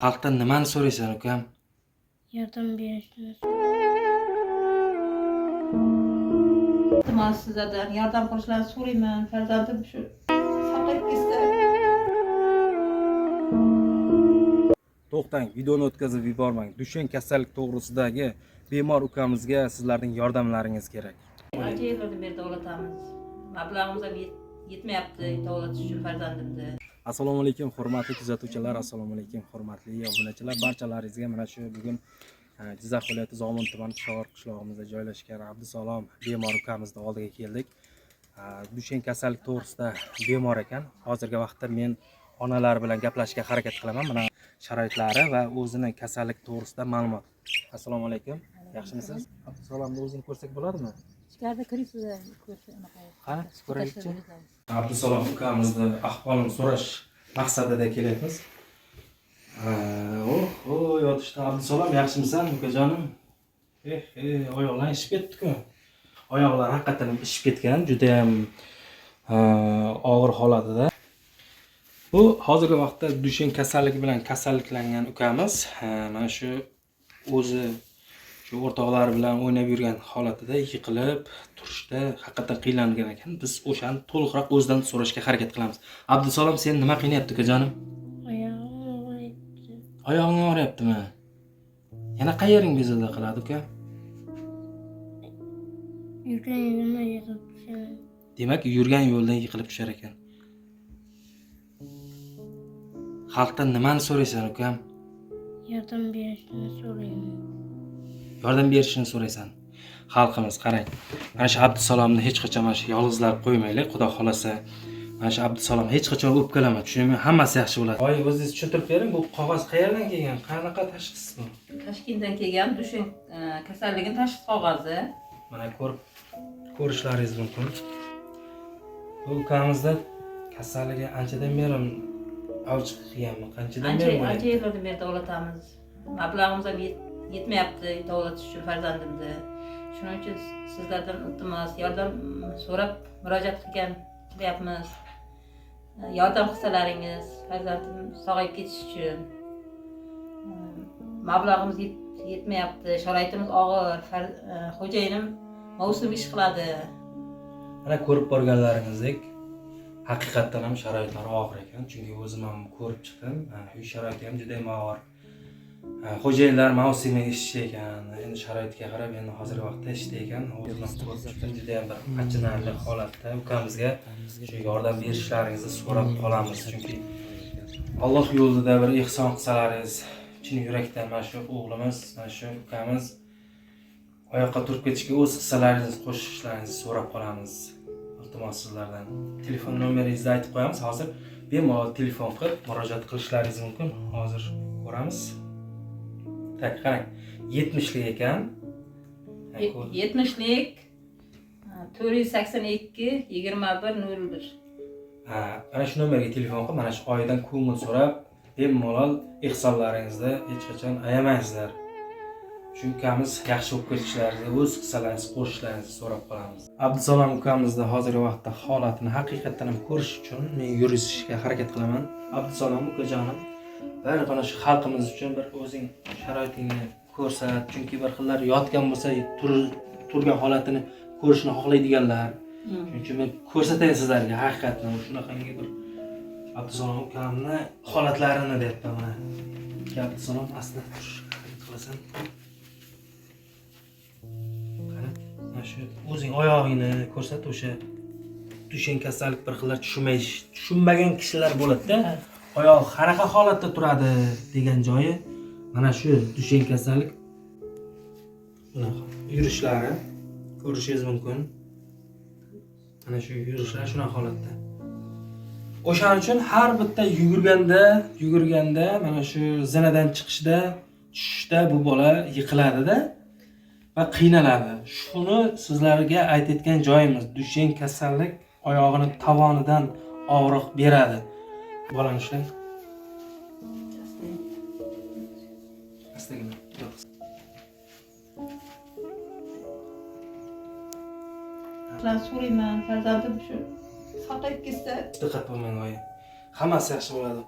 Xalqdan nimani so'raysan, ukam? Yardım berishini İltimos sizlardan yordam qilishlarini so'rayman. Farzandim shu saqlayib ketsa. To'xtang, videoni o'tkazib yubormang. Dusheng kasallik to'g'risidagi bemor ukamizga sizlarning yordamlaringiz kerak. Ancha yillardan beri davlatamiz. Mablag'imiz ham yetmayapti davolatish uchun farzandimni. Assalomu alaykum, hurmatli kuzatuvchilar, assalomu alaykum, hurmatli obunachilar. Barchalaringizga mana shu bugun Jizzax viloyati Zomin tumani Pishog'or qishlog'imizda joylashgan Abdusalom bemor ukamizni oldiga keldik. Dusheng kasallik to'g'risida bemor ekan. Hozirgi vaqtda men onalar bilan gaplashishga harakat qilaman. Mana sharoitlari va o'zining kasallik to'g'risida ma'lumot. Assalomu alaykum. Yaxshimisiz? Abdusalomni o'zini ko'rsak bo'ladimi? Ichkarida kiribsizlar, ko'rsa unaqa. Qani, ko'raylikchi. Abdusalom ukamizni ahvolini so'rash maqsadida kelyapmiz. Yotishda Abdusalom, yaxshimisan ukajonim? Oyoqlar ishib ketdi-ku. Oyoqlar haqiqatan ishib ketgan, juda ham og'ir holatida. Bu hozirgi vaqtda Dusheng kasalligi bilan kasalliklangan ukamiz, mana shu o'zi shu o'rtoqlari bilan o'ynab yurgan holatida yiqilib turishda haqiqatan qiynalgan ekan. Biz o'shani to'liqroq o'zidan so'rashga harakat qilamiz. Abdusalom, sen nima qiynayapti ukajonim? oyog'im og'riyapti. Oyog'ing og'riyaptimi? Yana qayering bezovta qiladi uka? Yurgan yo'ldan yiqilib tushaman. Demak, yurgan yo'ldan yiqilib tushar ekan. Xalqdan nimani so'raysan, ukam? Yardım berishini so'rayman. Yordam berishini so'raysan. Xalqimiz, qarang. Mana shu Abdusalomni hech qachon mana shu yolg'izlab qo'ymaylik, Xudo xolasa. Mana shu Abdusalom hech qachon o'pkalama, tushunaymi? Hammasi yaxshi bo'ladi. Voy, o'zingiz tushuntirib bering, bu qog'oz qayerdan kelgan? Qanaqa tashxis bu? Toshkentdan kelgan Dusheng kasalligini tashxis qog'ozi. Mana ko'rishlaringiz mumkin. Bu ukamizda kasalligi anchadan beri avj qilganmi? Qanchadan beri Ancha bo'lyapti? yillardan beri davlatamiz. Mablag'imiz ham yetmayapti davolatish uchun farzandimni. Shuning uchun sizlardan iltimos yordam so'rab murojaat qilyapmiz. Yordam qilsalaringiz farzandim sog'ayib ketishi uchun. Mablag'imiz yetmayapti, sharoitimiz og'ir. Xo'jayinim mavsum ish qiladi. Mana ko'rib borganlaringizdek, haqiqatdan ham sharoitlari og'ir ekan. Chunki o'zim ham ko'rib chiqdim. Uy sharoiti ham juda ham og'ir. Xo'jayinlar mavsumiy ishchi ekan. Endi sharoitga qarab, endi hozirgi vaqtda ishda ekan. O'zim ham ko'rib chiqdim, juda ham bir achinarli holatda. Ukamizga shu yordam berishlaringizni so'rab qolamiz. Chunki Alloh yo'lida bir ehson qilsalaringiz, chin yurakdan mana shu o'g'limiz, mana shu ukamiz oyoqqa turib ketishga o'z hissalaringizni qo'shishlaringizni so'rab qolamiz. Iltimos sizlardan. Telefon nomeringizni aytib qo'yamiz. Hozir bemalol telefon qilib murojaat qilishlaringiz mumkin. Hozir ko'ramiz. Tak, qarang. 70lik ekan. 70lik 482 2101. Mana shu nomerga telefon qilib, mana shu oyidan ko'ngil so'rab, bemalol ehsonlaringizni hech qachon ayamaysizlar. Shu ukamiz yaxshi bo'lib ketishlaringizni, o'z hissalaringizni qo'shishlaringizni so'rab qolamiz. Abdusalom ukamizni hozirgi vaqtda holatini haqiqatan ham ko'rish uchun men yurishga harakat qilaman. Abdusalom ukajonim, bir mana shu xalqimiz uchun bir o'zing sharoitingni ko'rsat, chunki bir xillar yotgan bo'lsa, turgan holatini ko'rishni xohlaydiganlar. Shuning uchun men ko'rsatay sizlarga haqiqatan shunaqangi bir Abdusalom ukamni holatlarini deyapman mana. Abdusalom aslida turishga harakat qilasan. Mana shu o'zing oyog'ingni ko'rsat, o'sha Dusheng kasallik bir xillar tushunmagan kishilar bo'ladi-da. Oyoq qanaqa holatda turadi degan joyi mana shu Dusheng kasallik bunaqa yurishlari ko'rishingiz mumkin. Mana shu yurishlar shunaqa holatda. O'shaning uchun har bitta yugurganda mana shu zinadan chiqishda, tushishda bu bola yiqiladi-da va qiynaladi. Shuni sizlarga aytayotgan joyimiz, Dusheng kasallik oyog'ini tovonidan og'riq beradi. Bolani ushlang. Astagina. So'rayman, farzandim shu saqlayib ketsa. Diqqat bo'lmang, oyi. Hammasi yaxshi bo'ladi.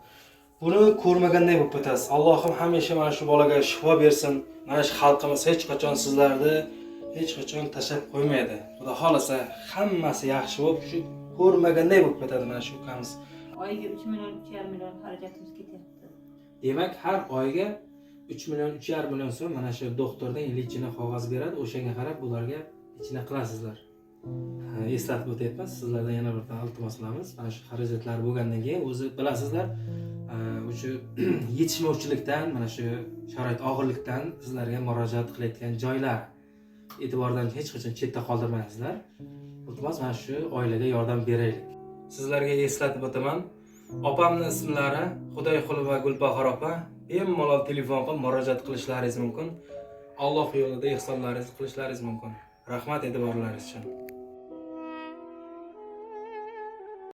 buni ko'rmaganday bo'lib ketasiz. Allohim hamisha mana shu bolaga shifo bersin. Mana shu xalqimiz hech qachon sizlarni hech qachon tashlab qo'ymaydi. Xudo xolasa hammasi yaxshi bo'lib, shu ko'rmaganday bo'lib ketadi mana shu ukamiz. Oyiga 3 million, 3,5 million xarajatimiz ketyapti. Demak, har oyga 3 million, 3,5 million so'm mana shu doktordan lichina qog'oz beradi. O'shanga qarab bularga lichina qilasizlar. Eslatib o'tyapmiz. Sizlardan yana bir iltimos qilamiz. Mana shu xarajatlar bo'lgandan keyin o'zi bilasizlar, o'sha yetishmovchilikdan, mana shu sharoit og'irlikdan sizlarga murojaat qilayotgan joylar e'tibordan hech qachon chetda qoldirmaysizlar. Iltimos mana shu oilaga yordam beraylik. Sizlarga eslatib o'taman. Opamning ismlari Xudoyqulova Gulbahor opa. Bemalol telefon qilib murojaat qilishlaringiz mumkin. Alloh yo'lida ehsonlaringizni qilishlaringiz mumkin. Rahmat e'tiborlaringiz uchun.